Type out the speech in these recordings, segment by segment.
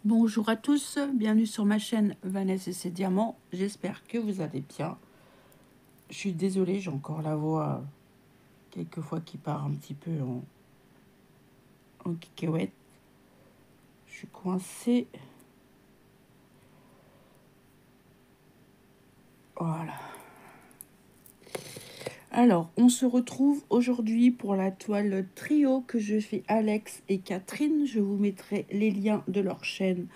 Bonjour à tous, bienvenue sur ma chaîne Vanessa et ses diamants. J'espère que vous allez bien. Je suis désolée, j'ai encore la voix quelquefois qui part un petit peu en cacahuète. Je suis coincée. Voilà. Alors, on se retrouve aujourd'hui pour la toile trio que je fais Alex et Catherine. Je vous mettrai les liens de leur chaîne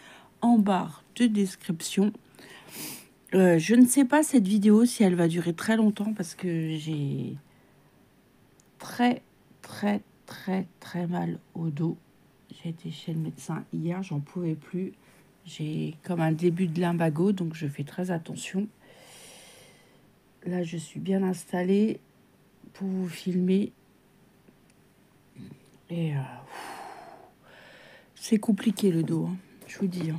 en barre de description. Je ne sais pas cette vidéo si elle va durer très longtemps parce que j'ai très mal au dos. J'ai été chez le médecin hier, j'en pouvais plus. J'ai comme un début de lumbago, donc je fais très attention. Là, je suis bien installée pour vous filmer. Et c'est compliqué le dos, hein, je vous dis. Hein.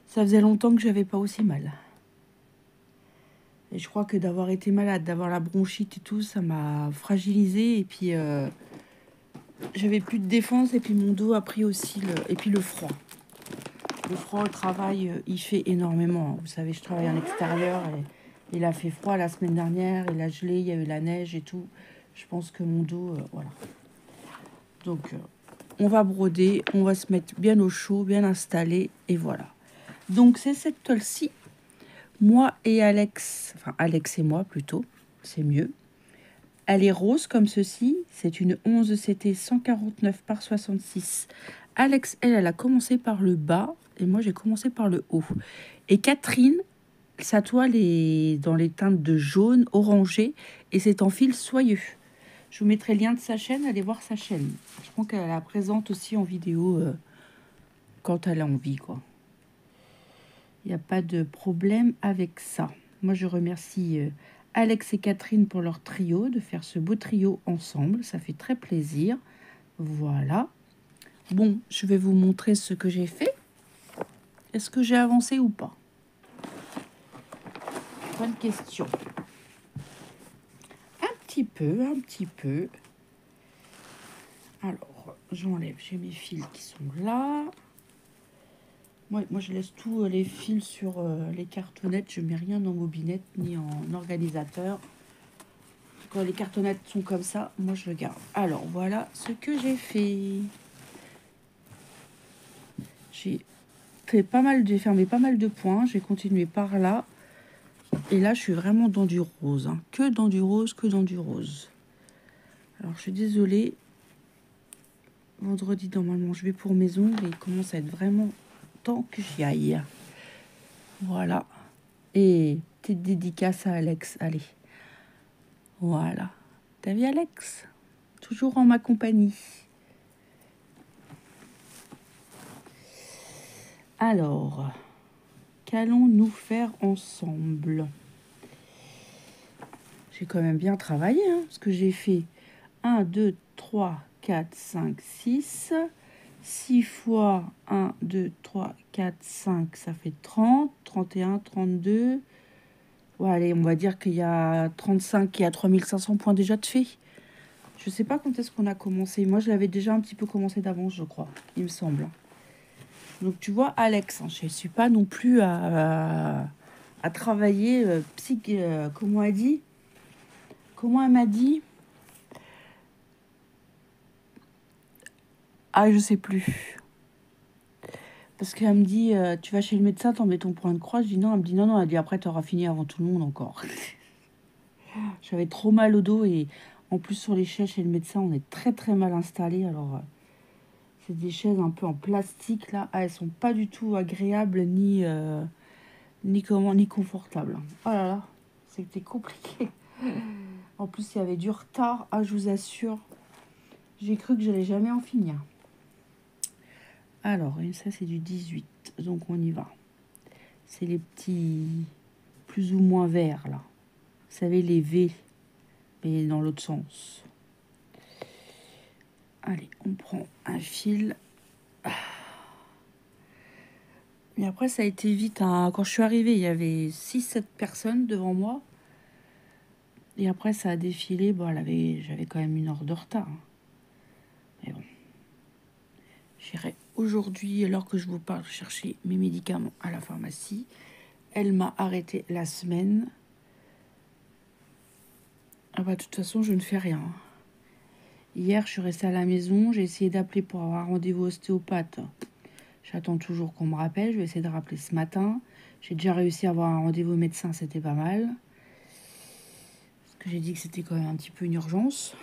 Ça faisait longtemps que j'avais pas aussi mal. Et je crois que d'avoir été malade, d'avoir la bronchite et tout, ça m'a fragilisée. Et puis, j'avais plus de défense. Et puis, mon dos a pris aussi et puis le froid. Le froid au travail, il fait énormément. Vous savez, je travaille en extérieur et il a fait froid la semaine dernière. Il a gelé, il y a eu la neige et tout. Je pense que mon dos, voilà. Donc, on va broder, on va se mettre bien au chaud, bien installé et voilà. Donc, c'est cette toile-ci. Moi et Alex, enfin Alex et moi plutôt, c'est mieux. Elle est rose comme ceci. C'est une 11 CT 149 par 66. Alex, elle a commencé par le bas et moi j'ai commencé par le haut. Et Catherine, sa toile est dans les teintes de jaune, orangé et c'est en fil soyeux. Je vous mettrai le lien de sa chaîne, allez voir sa chaîne. Je pense qu'elle la présente aussi en vidéo quand elle a envie, quoi. Il n'y a pas de problème avec ça. Moi, je remercie Alex et Catherine pour leur trio, de faire ce beau trio ensemble. Ça fait très plaisir. Voilà. Bon, je vais vous montrer ce que j'ai fait. Est-ce que j'ai avancé ou pas? Bonne question. Un petit peu. Alors, j'enlève. J'ai mes fils qui sont là. Moi, je laisse tous les fils sur les cartonnettes. Je mets rien en bobinette ni en organisateur. Quand les cartonnettes sont comme ça, moi je le garde. Alors, voilà ce que j'ai fait. J'ai fermé pas mal de points. J'ai continué par là. Et là, je suis vraiment dans du rose. Hein. Que dans du rose. Alors, je suis désolée. Vendredi, normalement, je vais pour mes ongles. Et il commence à être vraiment temps que j'y aille. Voilà. Et petite dédicace à Alex. Allez. Voilà. T'as vu Alex? Toujours en ma compagnie. Alors, qu'allons-nous faire ensemble? J'ai quand même bien travaillé, hein, parce que j'ai fait 1, 2, 3, 4, 5, 6. 6 fois 1, 2, 3, 4, 5, ça fait 30, 31, 32. Ouais, allez, on va dire qu'il y a 35, il y a 3500 points déjà de fait. Je sais pas quand est-ce qu'on a commencé. Moi, je l'avais déjà un petit peu commencé d'avance, je crois, il me semble. Donc, tu vois, Alex, hein, je ne suis pas non plus à travailler comment elle dit? Comment elle m'a dit? Ah, je sais plus. Parce qu'elle me dit, tu vas chez le médecin, t'en mets ton point de croix. Je dis non, elle me dit non, elle dit après, tu auras fini avant tout le monde encore. J'avais trop mal au dos et en plus sur les chaises chez le médecin, on est très mal installé. Alors, c'est des chaises un peu en plastique là. Ah, elles sont pas du tout agréables ni confortables. Oh là là, c'était compliqué. En plus, il y avait du retard. Ah, je vous assure, j'ai cru que j'allais jamais en finir. Alors, et ça, c'est du 18. Donc, on y va. C'est les petits plus ou moins verts, là. Vous savez, les V, mais dans l'autre sens. Allez, on prend un fil. Et après, ça a été vite. Hein. Quand je suis arrivée, il y avait 6-7 personnes devant moi. Et après, ça a défilé. Bon, j'avais quand même 1 heure de retard. Hein. Mais bon. J'irai aujourd'hui, alors que je vous parle, chercher mes médicaments à la pharmacie. Elle m'a arrêté la semaine. Ah bah de toute façon, je ne fais rien. Hier, je suis restée à la maison. J'ai essayé d'appeler pour avoir un rendez-vous ostéopathe. J'attends toujours qu'on me rappelle. Je vais essayer de rappeler ce matin. J'ai déjà réussi à avoir un rendez-vous médecin, c'était pas mal. Parce que j'ai dit que c'était quand même un petit peu une urgence.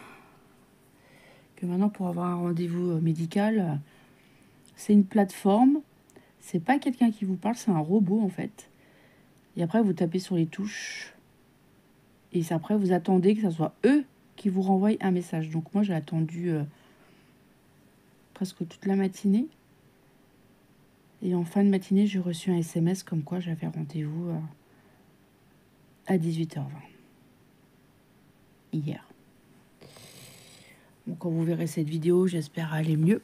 Que maintenant, pour avoir un rendez-vous médical, c'est une plateforme. C'est pas quelqu'un qui vous parle, c'est un robot en fait. Et après, vous tapez sur les touches. Et après, vous attendez que ce soit eux qui vous renvoient un message. Donc moi, j'ai attendu presque toute la matinée. Et en fin de matinée, j'ai reçu un SMS comme quoi j'avais rendez-vous à 18h20. Hier. Donc quand vous verrez cette vidéo, j'espère aller mieux.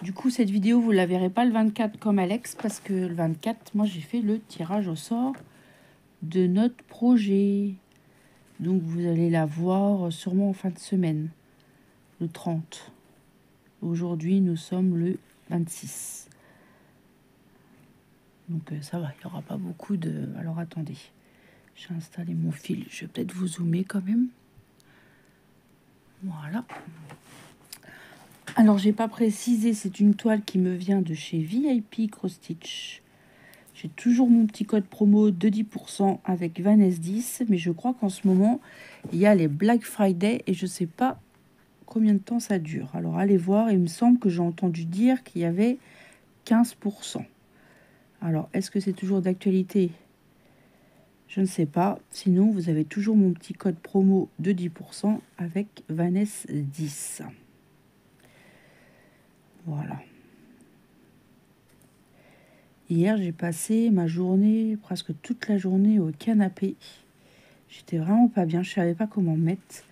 Du coup, cette vidéo, vous ne la verrez pas le 24 comme Alex, parce que le 24, moi, j'ai fait le tirage au sort de notre projet. Donc, vous allez la voir sûrement en fin de semaine, le 30. Aujourd'hui, nous sommes le 26. Donc, ça va, il n'y aura pas beaucoup de... Alors, attendez, j'ai installé mon fil. Je vais peut-être vous zoomer quand même. Voilà. Alors, j'ai pas précisé, c'est une toile qui me vient de chez VIP Cross Stitch. J'ai toujours mon petit code promo de 10% avec Vanessa 10, mais je crois qu'en ce moment, il y a les Black Friday et je ne sais pas combien de temps ça dure. Alors, allez voir, il me semble que j'ai entendu dire qu'il y avait 15%. Alors, est-ce que c'est toujours d'actualité? Je ne sais pas. Sinon, vous avez toujours mon petit code promo de 10% avec Vanessa 10. Voilà. Hier, j'ai passé ma journée, presque toute la journée au canapé. J'étais vraiment pas bien, je savais pas comment me mettre.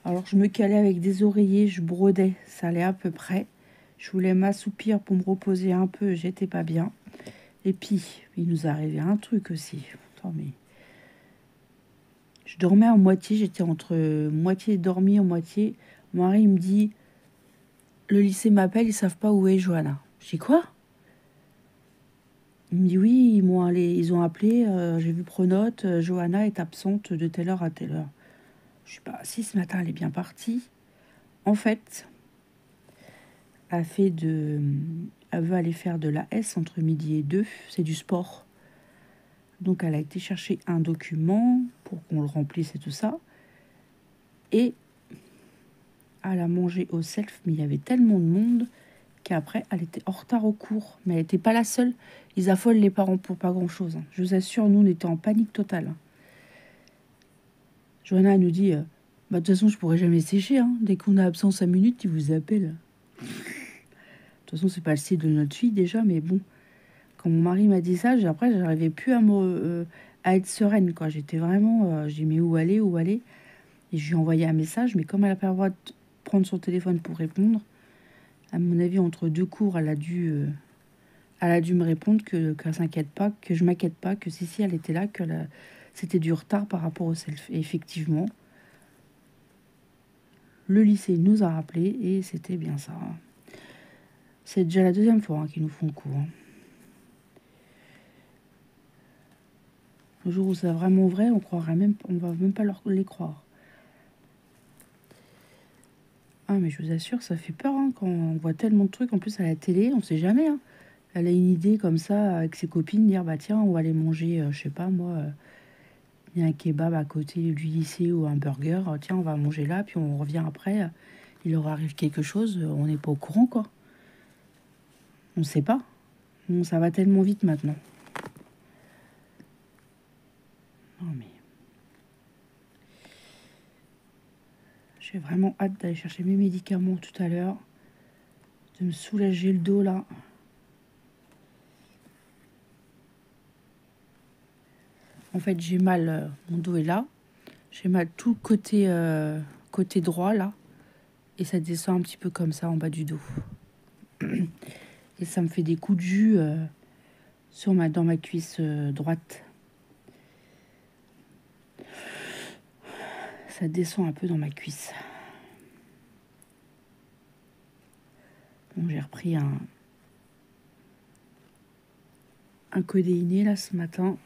Alors je me calais avec des oreillers, je brodais, ça allait à peu près. Je voulais m'assoupir pour me reposer un peu, j'étais pas bien. Et puis, il nous arrivait un truc aussi. Attends, mais... Je dormais à moitié, j'étais entre moitié dormi, moitié... Mon mari me dit, le lycée m'appelle, ils savent pas où est Johanna. Je dis quoi? Il me dit oui, ils ont appelé, j'ai vu Pronote, Johanna est absente de telle heure à telle heure. Je suis pas si ce matin elle est bien partie. En fait, elle veut aller faire de la S entre midi et 2, c'est du sport. Donc elle a été chercher un document pour qu'on le remplisse et tout ça. Et elle a mangé au self, mais il y avait tellement de monde qu'après elle était en retard au cours. Mais elle n'était pas la seule. Ils affolent les parents pour pas grand-chose. Je vous assure, nous on était en panique totale. Johanna nous dit, bah, de toute façon je pourrais jamais sécher. Dès qu'on a absent 5 minutes, ils vous appellent. De toute façon, c'est pas le style de notre fille déjà, mais bon. Quand mon mari m'a dit ça, après, j'arrivais plus à être sereine, quoi. J'étais vraiment... j'ai dit, mais où aller, où aller? Et je lui ai envoyé un message, mais comme elle n'a pas le droit de prendre son téléphone pour répondre, à mon avis, entre deux cours, elle a dû me répondre qu'elle s'inquiète pas, que je m'inquiète pas, que si, elle était là, c'était du retard par rapport au self. Et effectivement, le lycée nous a rappelé et c'était bien ça. C'est déjà la deuxième fois qu'ils nous font cours. Le jour où c'est vraiment vrai, on va même pas les croire. Ah, mais je vous assure, ça fait peur quand on voit tellement de trucs. En plus, à la télé, on sait jamais. Elle a une idée comme ça avec ses copines, dire bah tiens, on va aller manger, je sais pas moi, il y a un kebab à côté du lycée ou un burger. Tiens, on va manger là, puis on revient après. Il leur arrive quelque chose, on n'est pas au courant quoi. On sait pas. Bon, ça va tellement vite maintenant. Non mais. J'ai vraiment hâte d'aller chercher mes médicaments tout à l'heure. De me soulager le dos là. En fait, j'ai mal, mon dos est là. J'ai mal tout le côté droit là. Et ça descend un petit peu comme ça en bas du dos. Et ça me fait des coups de jus dans ma cuisse droite. Ça descend un peu dans ma cuisse. Bon, j'ai repris un codéiné là ce matin.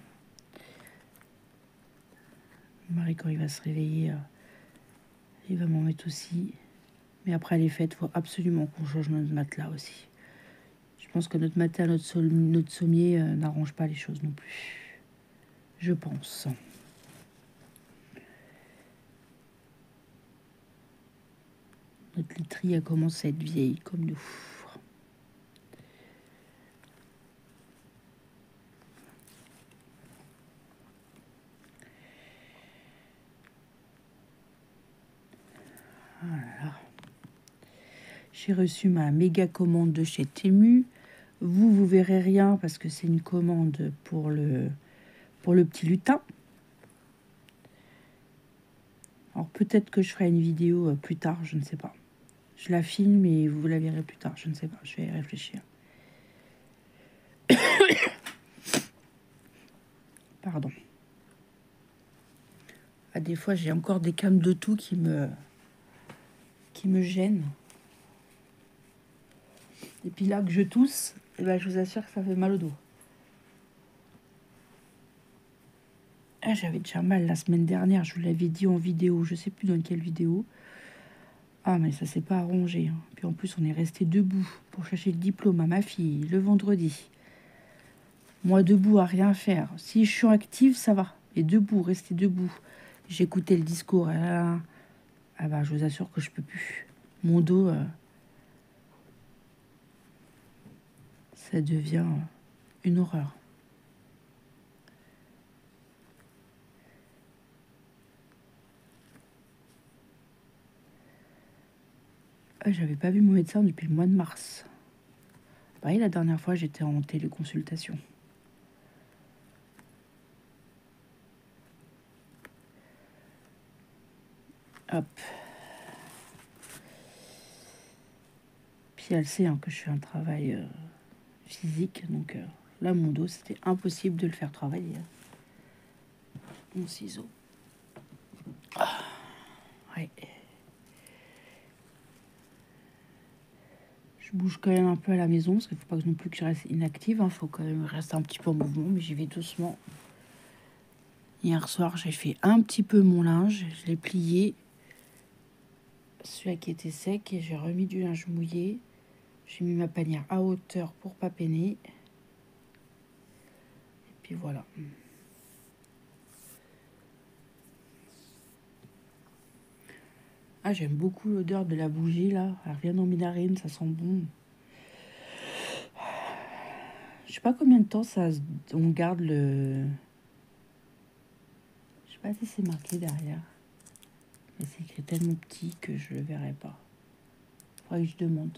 Marie, quand il va se réveiller, il va m'en mettre aussi. Mais après les fêtes, il faut absolument qu'on change notre matelas aussi. Je pense que notre matelas, notre sommier n'arrange pas les choses non plus. Je pense. Notre literie a commencé à être vieille comme nous. Voilà. J'ai reçu ma méga commande de chez Temu. Vous verrez rien parce que c'est une commande pour le petit lutin. Alors peut-être que je ferai une vidéo plus tard, je ne sais pas. Je la filme et vous la verrez plus tard, je ne sais pas, je vais y réfléchir. Pardon. Ah, des fois, j'ai encore des cames de toux qui me gênent. Et puis là que je tousse, eh ben, je vous assure que ça fait mal au dos. Ah, j'avais déjà mal la semaine dernière, je vous l'avais dit en vidéo, je sais plus dans quelle vidéo. Ah, mais ça s'est pas arrangé. Hein. Puis en plus, on est resté debout pour chercher le diplôme à ma fille le vendredi. Moi, debout à rien faire. Si je suis active, ça va. Et debout, rester debout. J'écoutais le discours. Ah bah, je vous assure que je peux plus. Mon dos, ça devient une horreur. Ah, j'avais pas vu mon médecin depuis le mois de mars. Bah, et la dernière fois, j'étais en téléconsultation. Hop. Puis elle sait hein, que je fais un travail physique. Donc là, mon dos, c'était impossible de le faire travailler. Mon ciseau. Ah, ouais. Je bouge quand même un peu à la maison, parce qu'il ne faut pas non plus que je reste inactive. Il faut quand même rester un petit peu en mouvement, mais j'y vais doucement. Hier soir, j'ai fait un petit peu mon linge. Je l'ai plié. Celui-là qui était sec, et j'ai remis du linge mouillé. J'ai mis ma panière à hauteur pour pas peiner. Et puis voilà. Ah, j'aime beaucoup l'odeur de la bougie, là. Elle revient dans mes narines, ça sent bon. Je sais pas combien de temps on garde le... Je sais pas si c'est marqué derrière. Mais c'est écrit tellement petit que je le verrai pas. Faudrait que je demande.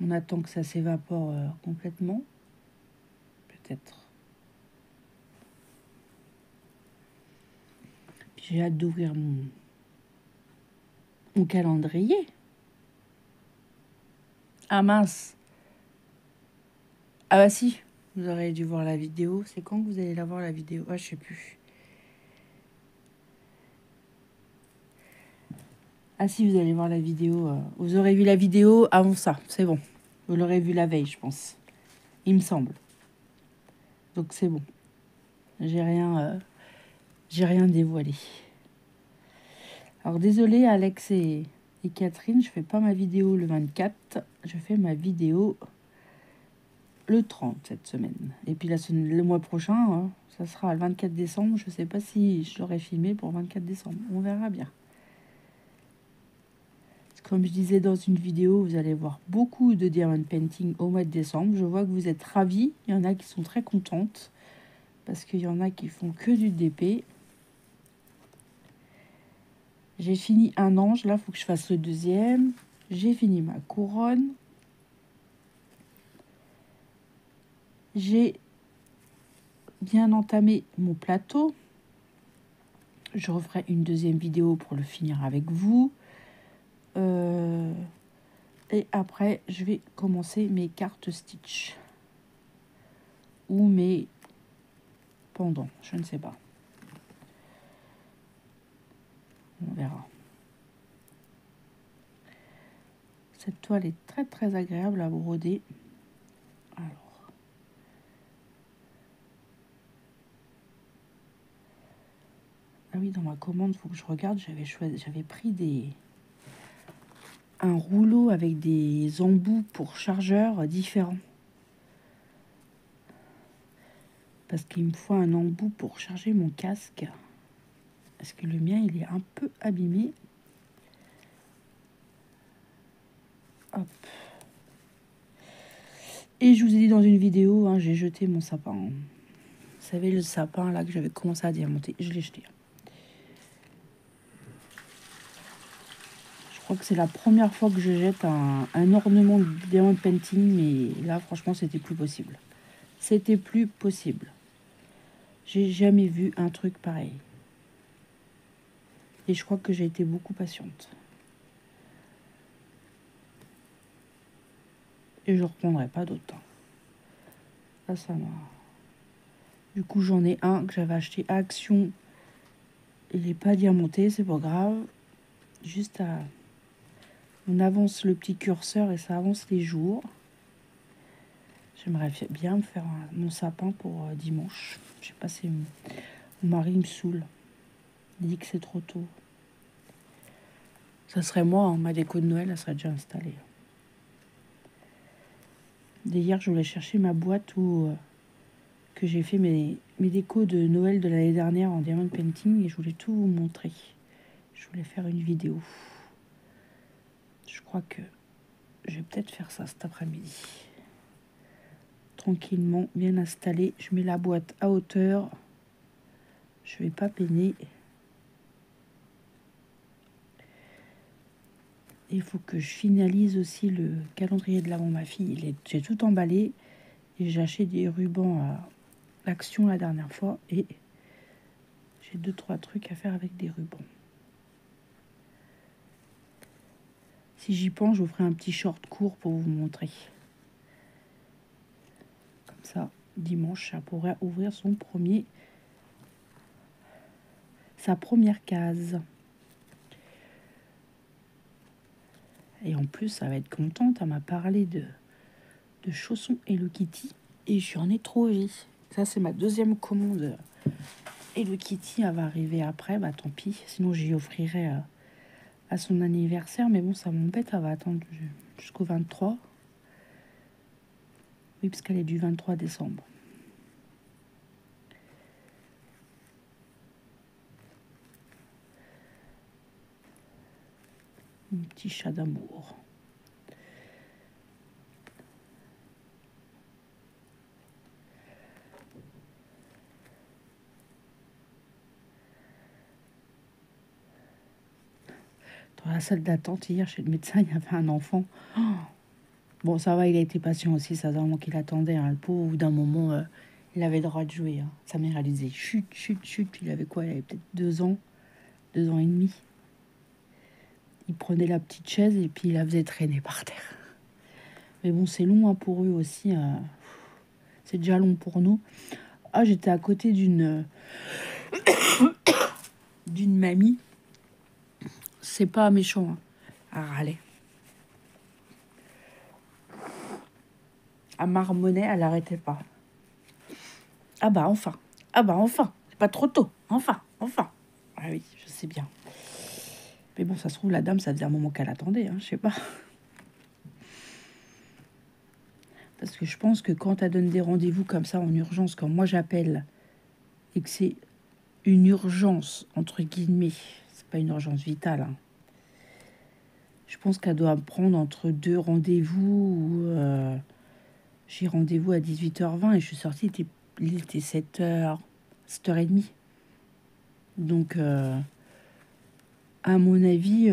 On attend que ça s'évapore complètement. Peut-être. J'ai hâte d'ouvrir mon calendrier. Ah mince. Ah bah si, vous aurez dû voir la vidéo. C'est quand que vous allez la voir la vidéo? Ah, je sais plus. Ah si, vous allez voir la vidéo. Vous aurez vu la vidéo avant ça, c'est bon. Vous l'aurez vu la veille, je pense. Il me semble. Donc c'est bon. J'ai rien dévoilé. Alors désolé Alex et Catherine, je fais pas ma vidéo le 24. Je fais ma vidéo le 30 cette semaine. Et puis le mois prochain, hein, ça sera le 24 décembre. Je sais pas si je l'aurai filmé pour 24 décembre. On verra bien. Comme je disais dans une vidéo, vous allez voir beaucoup de diamond painting au mois de décembre. Je vois que vous êtes ravis. Il y en a qui sont très contentes parce qu'il y en a qui font que du DP. J'ai fini un ange. Là, il faut que je fasse le deuxième. J'ai fini ma couronne. J'ai bien entamé mon plateau. Je referai une deuxième vidéo pour le finir avec vous. Et après, je vais commencer mes cartes Stitch. Ou mes pendants, je ne sais pas. On verra. Cette toile est très très agréable à broder. Alors. Ah oui, dans ma commande, il faut que je regarde. J'avais pris un rouleau avec des embouts pour chargeurs différents. Parce qu'il me faut un embout pour charger mon casque. Parce que le mien, il est un peu abîmé. Hop. Et je vous ai dit dans une vidéo, hein, j'ai jeté mon sapin. Vous savez, le sapin là que j'avais commencé à diamanter, je l'ai jeté. Je crois que c'est la première fois que je jette un ornement de diamant painting, mais là, franchement, c'était plus possible. C'était plus possible. J'ai jamais vu un truc pareil. Et je crois que j'ai été beaucoup patiente. Et je ne reprendrai pas d'autre temps. Ça m'a... Du coup, j'en ai un que j'avais acheté à Action. Il n'est pas diamanté, c'est pas grave. Juste à... On avance le petit curseur et ça avance les jours. J'aimerais bien me faire mon sapin pour dimanche. Je sais pas si mon mari me saoule. Il dit que c'est trop tôt. Ça serait moi, hein, ma déco de Noël, elle serait déjà installée. D'hier, je voulais chercher ma boîte où que j'ai fait mes décos de Noël de l'année dernière en diamond painting et je voulais tout vous montrer. Je voulais faire une vidéo. Je crois que je vais peut-être faire ça cet après-midi. Tranquillement, bien installé. Je mets la boîte à hauteur. Je vais pas peiner. Il faut que je finalise aussi le calendrier de l'avant ma fille. J'ai tout emballé et j'ai acheté des rubans à l'Action la dernière fois et j'ai 2-3 trucs à faire avec des rubans. Si j'y pense, je vous ferai un petit short court pour vous montrer. Comme ça, dimanche, ça pourrait ouvrir sa première case. Et en plus, ça va être contente. Elle m'a parlé de chaussons Hello Kitty et j'en ai trouvé. Ça, c'est ma deuxième commande. Hello Kitty, elle va arriver après. Bah, tant pis. Sinon, j'y offrirai à son anniversaire. Mais bon, ça m'embête. Elle va attendre jusqu'au 23. Oui, parce qu'elle est du 23 décembre. Un petit chat d'amour. Dans la salle d'attente, hier, chez le médecin, il y avait un enfant. Oh, bon, ça va, il a été patient aussi. Ça faisait un moment qu'il attendait. Hein. Le pauvre, au bout d'un moment, il avait le droit de jouer. Hein. Sa mère, elle disait chut, chut, chut. Puis il avait quoi? Il avait peut-être 2 ans, 2 ans et demi. Il prenait la petite chaise et puis il la faisait traîner par terre. Mais bon, c'est long hein, pour eux aussi. C'est déjà long pour nous. Ah, j'étais à côté d'une mamie. C'est pas méchant. Hein. À râler. À marmonner, elle n'arrêtait pas. Ah bah enfin. Ah bah enfin. C'est pas trop tôt. Enfin. Ah oui, je sais bien. Mais bon, ça se trouve, la dame, ça faisait un moment qu'elle attendait. Hein, je sais pas. Parce que je pense que quand elle donne des rendez-vous comme ça en urgence, quand moi j'appelle et que c'est une urgence, entre guillemets, c'est pas une urgence vitale, hein. Je pense qu'elle doit prendre entre 2 rendez-vous. J'ai rendez-vous à 18h20 et je suis sortie, il était 7h, 7h30. Donc, à mon avis,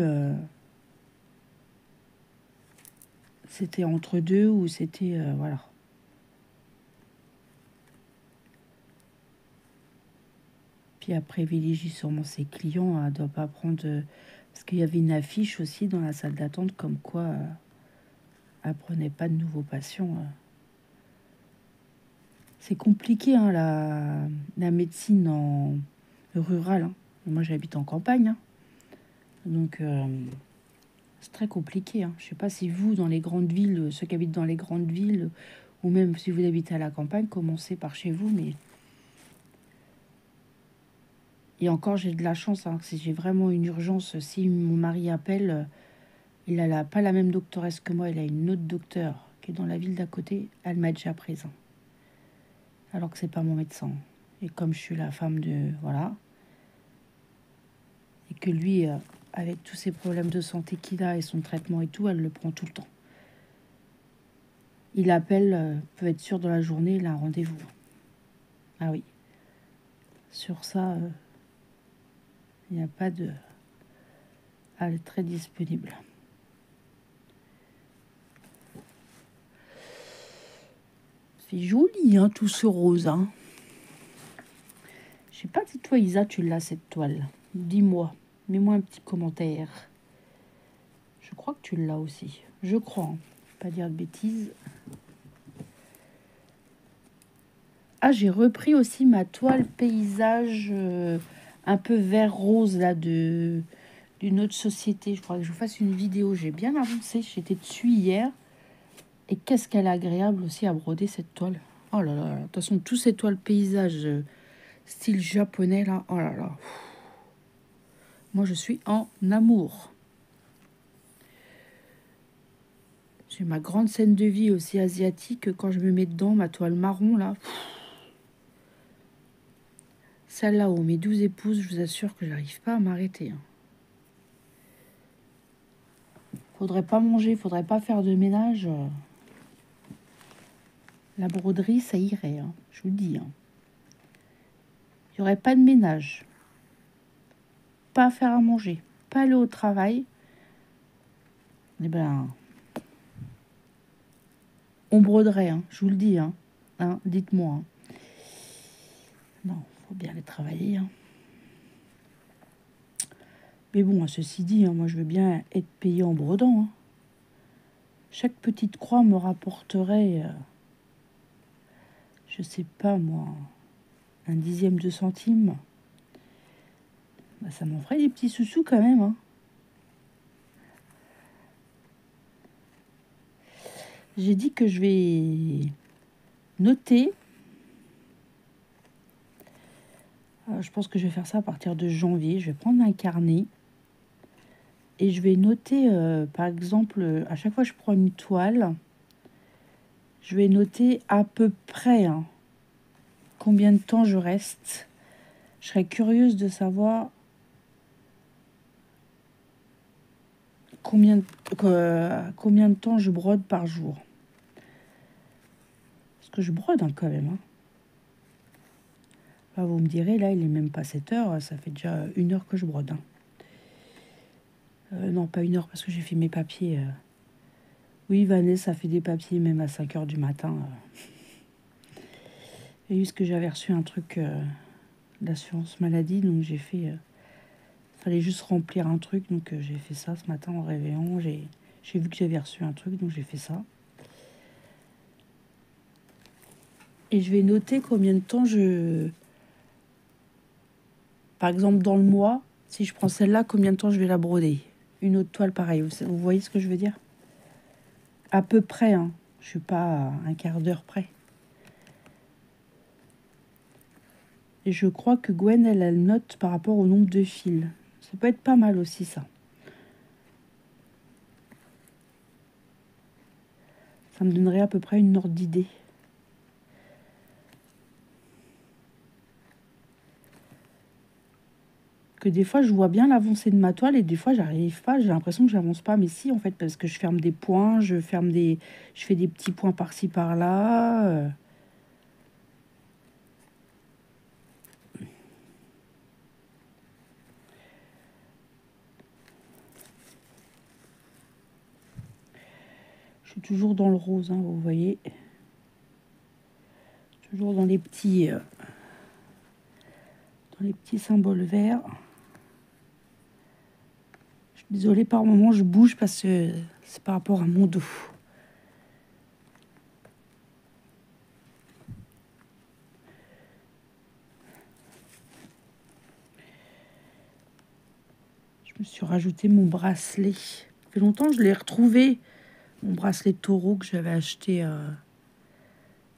c'était entre deux ou c'était... voilà. Puis elle privilégie sûrement ses clients. Elle ne doit pas prendre... parce qu'il y avait une affiche aussi dans la salle d'attente comme quoi elle prenait pas de nouveaux patients. C'est compliqué, hein, la médecine en rurale. Hein. Moi, j'habite en campagne. Hein. Donc, C'est très compliqué, hein. Je sais pas si vous, dans les grandes villes, ceux qui habitent dans les grandes villes, ou même si vous habitez à la campagne, commencez par chez vous, mais... Et encore, j'ai de la chance, hein, si j'ai vraiment une urgence, si mon mari appelle, il a pas la même doctoresse que moi, il a une autre docteure qui est dans la ville d'à côté, elle m'a déjà présent. Alors que c'est pas mon médecin. Et comme je suis la femme de... Voilà. Et que lui, avec tous ses problèmes de santé qu'il a et son traitement et tout, elle le prend tout le temps. Il appelle, peut être sûr dans la journée, il a un rendez-vous. Ah oui. Sur ça, il n'y a pas de... Elle est très disponible. C'est joli, hein, tout ce rose. Hein. Je sais pas si toi, Isa, tu l'as, cette toile. Dis-moi. Mets-moi un petit commentaire. Je crois que tu l'as aussi. Je crois. Hein. Pas dire de bêtises. Ah, j'ai repris aussi ma toile paysage un peu vert rose là d'une autre société. Je crois que je vous fasse une vidéo. J'ai bien avancé. J'étais dessus hier. Et qu'est-ce qu'elle est agréable aussi à broder cette toile. Oh là là. De toute façon, tous ces toiles paysages style japonais là. Oh là là. Moi, je suis en amour. J'ai ma grande scène de vie aussi asiatique. Quand je me mets dedans, ma toile marron là. Celle-là où mes 12 épouses, je vous assure que j'arrive pas à m'arrêter. Hein. Faudrait pas manger, faudrait pas faire de ménage. La broderie, ça irait, hein, je vous le dis. Hein. Il n'y aurait pas de ménage. Pas à faire à manger. Pas aller au travail. Eh ben, on broderait, hein, je vous le dis. Hein. Hein, dites-moi. Hein. Non, faut bien aller travailler. Hein. Mais bon, ceci dit, hein, moi je veux bien être payé en brodant. Hein. Chaque petite croix me rapporterait, je sais pas moi, un dixième de centime. Bah, ça m'en ferait des petits sous-sous quand même. Hein. J'ai dit que je vais noter. Je pense que je vais faire ça à partir de janvier. Je vais prendre un carnet. Et je vais noter, par exemple, à chaque fois que je prends une toile, je vais noter à peu près hein, combien de temps je reste. Je serais curieuse de savoir combien de temps je brode par jour. Parce que je brode hein, quand même. Hein. Là, vous me direz, là, il est même pas 7 heures. Ça fait déjà 1 heure que je brode. Hein. Non, pas 1 heure parce que j'ai fait mes papiers. Oui, Vanessa, ça fait des papiers même à 5 heures du matin. Et juste que j'avais reçu un truc d'assurance maladie, donc j'ai fait... fallait juste remplir un truc, donc j'ai fait ça ce matin en réveillant. J'ai vu que j'avais reçu un truc, donc j'ai fait ça. Et je vais noter combien de temps je... Par exemple, dans le mois, si je prends celle-là, combien de temps je vais la broder. Une autre toile, pareil. Vous voyez ce que je veux dire? À peu près, hein. Je suis pas à un quart d'heure près. Et je crois que Gwen, elle note par rapport au nombre de fils. Ça peut être pas mal aussi, ça. Ça me donnerait à peu près une ordre d'idée. Que des fois, je vois bien l'avancée de ma toile et des fois, j'arrive pas. J'ai l'impression que j'avance pas. Mais si, en fait, parce que je ferme des points, je fais des petits points par-ci, par-là. Je suis toujours dans le rose, hein, vous voyez. Toujours dans les petits symboles verts. Je suis désolée, par moment, je bouge parce que c'est par rapport à mon dos. Je me suis rajouté mon bracelet. fait longtemps. Je l'ai retrouvé, mon bracelet de taureau que j'avais acheté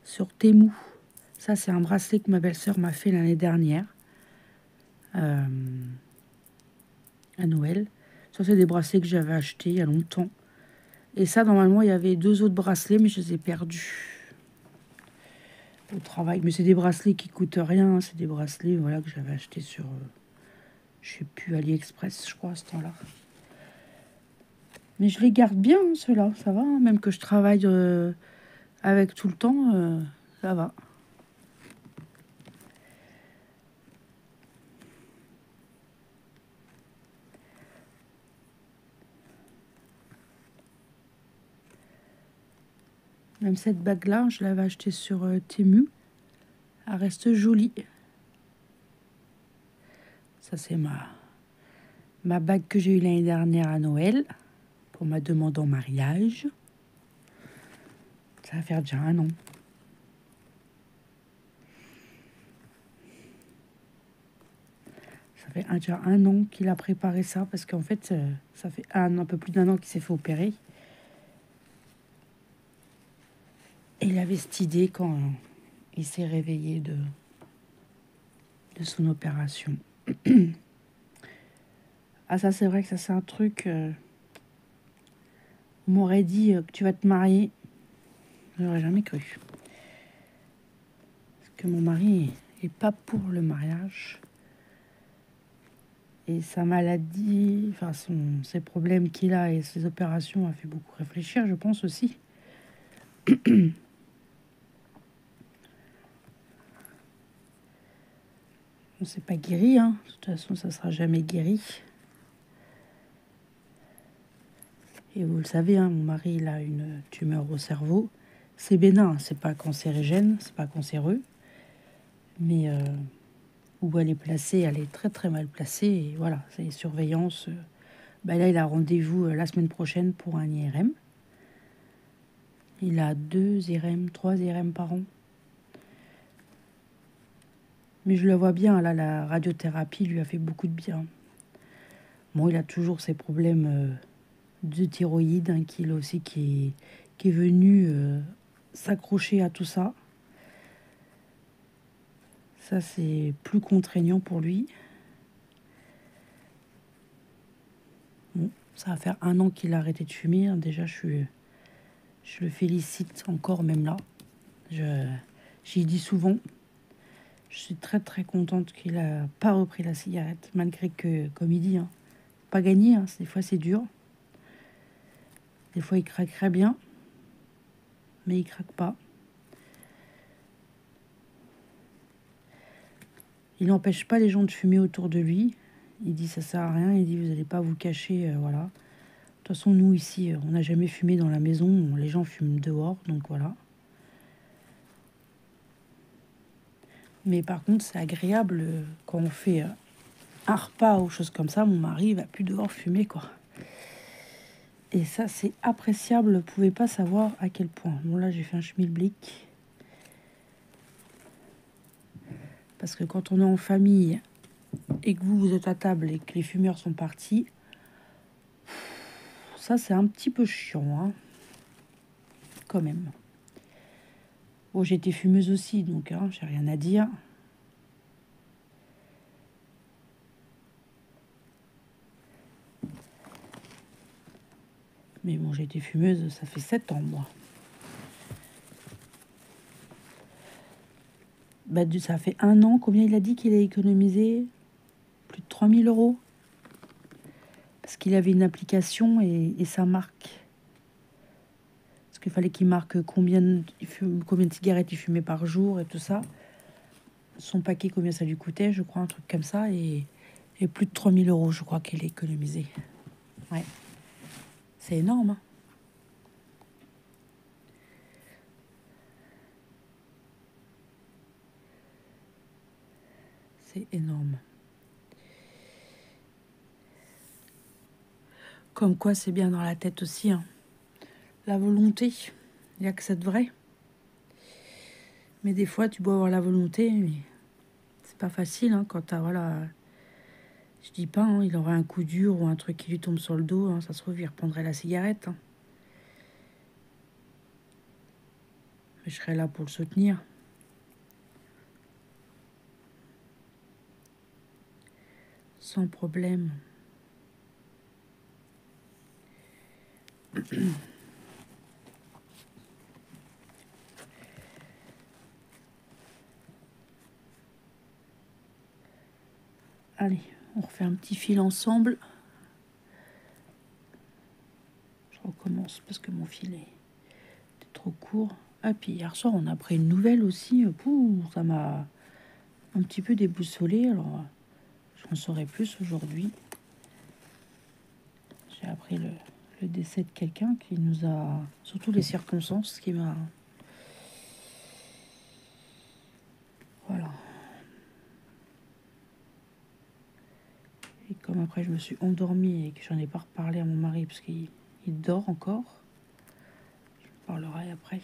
sur Temu. Ça, c'est un bracelet que ma belle-sœur m'a fait l'année dernière, à Noël. Ça, c'est des bracelets que j'avais achetés il y a longtemps. Et ça, normalement, il y avait 2 autres bracelets, mais je les ai perdus au travail. Mais c'est des bracelets qui coûtent rien, hein. C'est des bracelets, voilà, que j'avais achetés sur, je sais plus, AliExpress, je crois, à ce temps-là. Mais je les garde bien, hein, ceux-là, ça va, hein. Même que je travaille avec tout le temps, ça va. Même cette bague-là, je l'avais achetée sur Temu. Elle reste jolie. Ça, c'est ma bague que j'ai eue l'année dernière à Noël pour ma demande en mariage. Ça va faire déjà 1 an. Ça fait déjà 1 an qu'il a préparé ça parce qu'en fait, ça fait un peu plus d'1 an qu'il s'est fait opérer. Et il avait cette idée quand il s'est réveillé de son opération. Ah, ça, c'est vrai que ça, c'est un truc. On m'aurait dit que tu vas te marier. Je n'aurais jamais cru. Parce que mon mari est pas pour le mariage. Et sa maladie, enfin ses problèmes qu'il a et ses opérations a fait beaucoup réfléchir, je pense aussi. On s'est pas guéri, hein. De toute façon, ça sera jamais guéri. Et vous le savez, hein, mon mari, il a une tumeur au cerveau. C'est bénin, c'est pas cancérigène, c'est pas cancéreux. Mais où elle est placée, elle est très très mal placée. Et voilà, c'est les surveillances. Là, il a rendez-vous la semaine prochaine pour un IRM. Il a 2 IRM, 3 IRM par an. Mais je le vois bien, là, la radiothérapie lui a fait beaucoup de bien. Bon, il a toujours ses problèmes de thyroïde, hein, qui est venu s'accrocher à tout ça. Ça, c'est plus contraignant pour lui. Bon, ça va faire 1 an qu'il a arrêté de fumer, hein. Déjà, je le félicite encore, même là. J'y dis souvent. Je suis très très contente qu'il n'a pas repris la cigarette, malgré que, comme il dit, hein, pas gagné, hein, des fois c'est dur. Des fois il craquerait bien, mais il craque pas. Il n'empêche pas les gens de fumer autour de lui. Il dit ça sert à rien, il dit vous n'allez pas vous cacher, voilà. De toute façon, nous ici, on n'a jamais fumé dans la maison, les gens fument dehors, donc voilà. Mais par contre, c'est agréable quand on fait un repas ou choses comme ça, mon mari va plus dehors fumer, quoi. Et ça, c'est appréciable. Vous pouvez pas savoir à quel point. Bon, là, j'ai fait un schmilblick. Parce que quand on est en famille et que vous êtes à table et que les fumeurs sont partis, ça, c'est un petit peu chiant, hein, quand même. Bon, j'étais fumeuse aussi, donc hein, j'ai rien à dire. Mais bon, j'ai été fumeuse, ça fait 7 ans, moi. Ça fait 1 an. Combien il a dit qu'il a économisé? Plus de 3000 €. Parce qu'il avait une application et ça marque. Parce qu'il fallait qu'il marque combien de cigarettes il fumait par jour et tout ça. Son paquet, combien ça lui coûtait, je crois, un truc comme ça. Et plus de 3000 €, je crois, qu'il a économisé. Ouais. C'est énorme, hein. C'est énorme. Comme quoi, c'est bien dans la tête aussi, hein. La volonté, il n'y a que ça de vrai. Mais des fois, tu dois avoir la volonté, mais c'est pas facile, hein, quand t'as, voilà, Je dis pas, hein, il aurait un coup dur ou un truc qui lui tombe sur le dos, hein, ça se trouve, il reprendrait la cigarette. Hein. Mais je serais là pour le soutenir. Sans problème. Allez, on refait un petit fil ensemble. Je recommence parce que mon fil est trop court. Ah, puis hier soir, on a pris une nouvelle aussi. Pouh, ça m'a un petit peu déboussolé. Alors, j'en saurai plus aujourd'hui. J'ai appris le décès de quelqu'un qui nous a... Surtout les circonstances qui m'a... Voilà. Et comme après, je me suis endormie et que j'en ai pas reparlé à mon mari parce qu'il dort encore. Je parlerai après.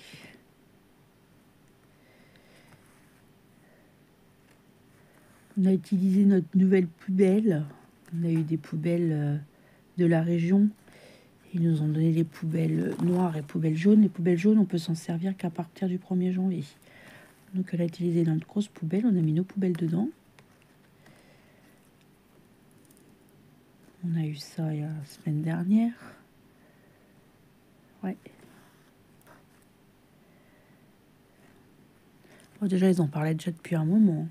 On a utilisé notre nouvelle poubelle. On a eu des poubelles de la région. Ils nous ont donné les poubelles noires et poubelles jaunes. Les poubelles jaunes, on peut s'en servir qu'à partir du 1er janvier. Donc, elle a utilisé notre grosse poubelle. On a mis nos poubelles dedans. On a eu ça il y a la semaine dernière. Ouais. Bon, déjà, ils en parlaient déjà depuis un moment.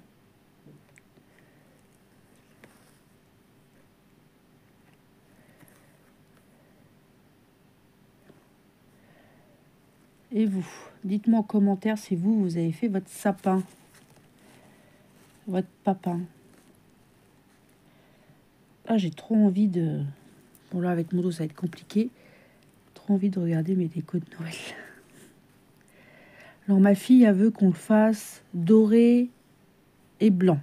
Et vous, dites-moi en commentaire si vous avez fait votre sapin, votre papin. Ah, j'ai trop envie de... Bon, là, avec mon dos, ça va être compliqué. Trop envie de regarder mes décos de Noël. Alors, ma fille, elle veut qu'on le fasse doré et blanc.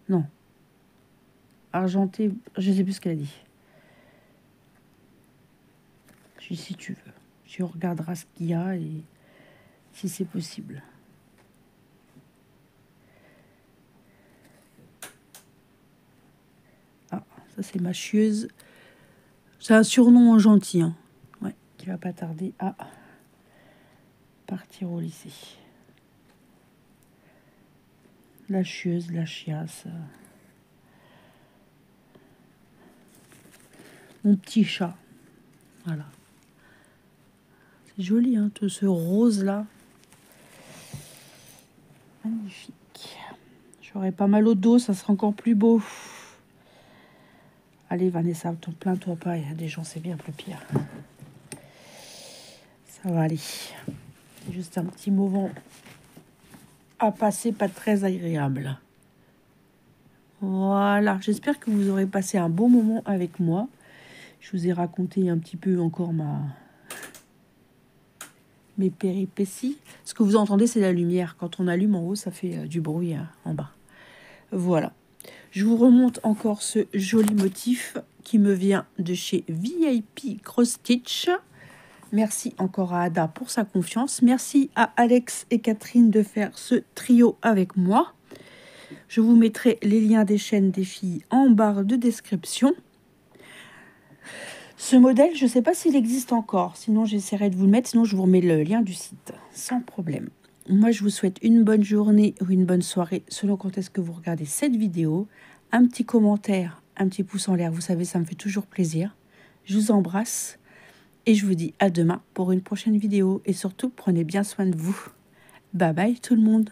Non. Argenté, je sais plus ce qu'elle a dit. Je dis, si tu veux. Tu regarderas ce qu'il y a et si c'est possible. Ah, ça c'est ma chieuse. C'est un surnom gentil, hein. Ouais, qui va pas tarder à partir au lycée. La chieuse, la chiasse. Mon petit chat. Voilà. C'est joli, hein, tout ce rose-là. Magnifique. J'aurais pas mal au dos, ça sera encore plus beau. Allez, Vanessa, plains-toi pas. Il y a des gens, c'est bien plus pire. Ça va aller. C'est juste un petit moment à passer, pas très agréable. Voilà. J'espère que vous aurez passé un bon moment avec moi. Je vous ai raconté un petit peu encore mes péripéties. Ce que vous entendez, c'est la lumière. Quand on allume en haut, ça fait du bruit en bas. Voilà. Je vous remonte encore ce joli motif qui me vient de chez VIP Cross Stitch. Merci encore à Ada pour sa confiance. Merci à Alex et Catherine de faire ce trio avec moi. Je vous mettrai les liens des chaînes des filles en barre de description. Ce modèle, je ne sais pas s'il existe encore. Sinon, j'essaierai de vous le mettre. Sinon, je vous remets le lien du site. Sans problème. Moi, je vous souhaite une bonne journée ou une bonne soirée, selon quand est-ce que vous regardez cette vidéo. Un petit commentaire, un petit pouce en l'air. Vous savez, ça me fait toujours plaisir. Je vous embrasse. Et je vous dis à demain pour une prochaine vidéo. Et surtout, prenez bien soin de vous. Bye bye tout le monde.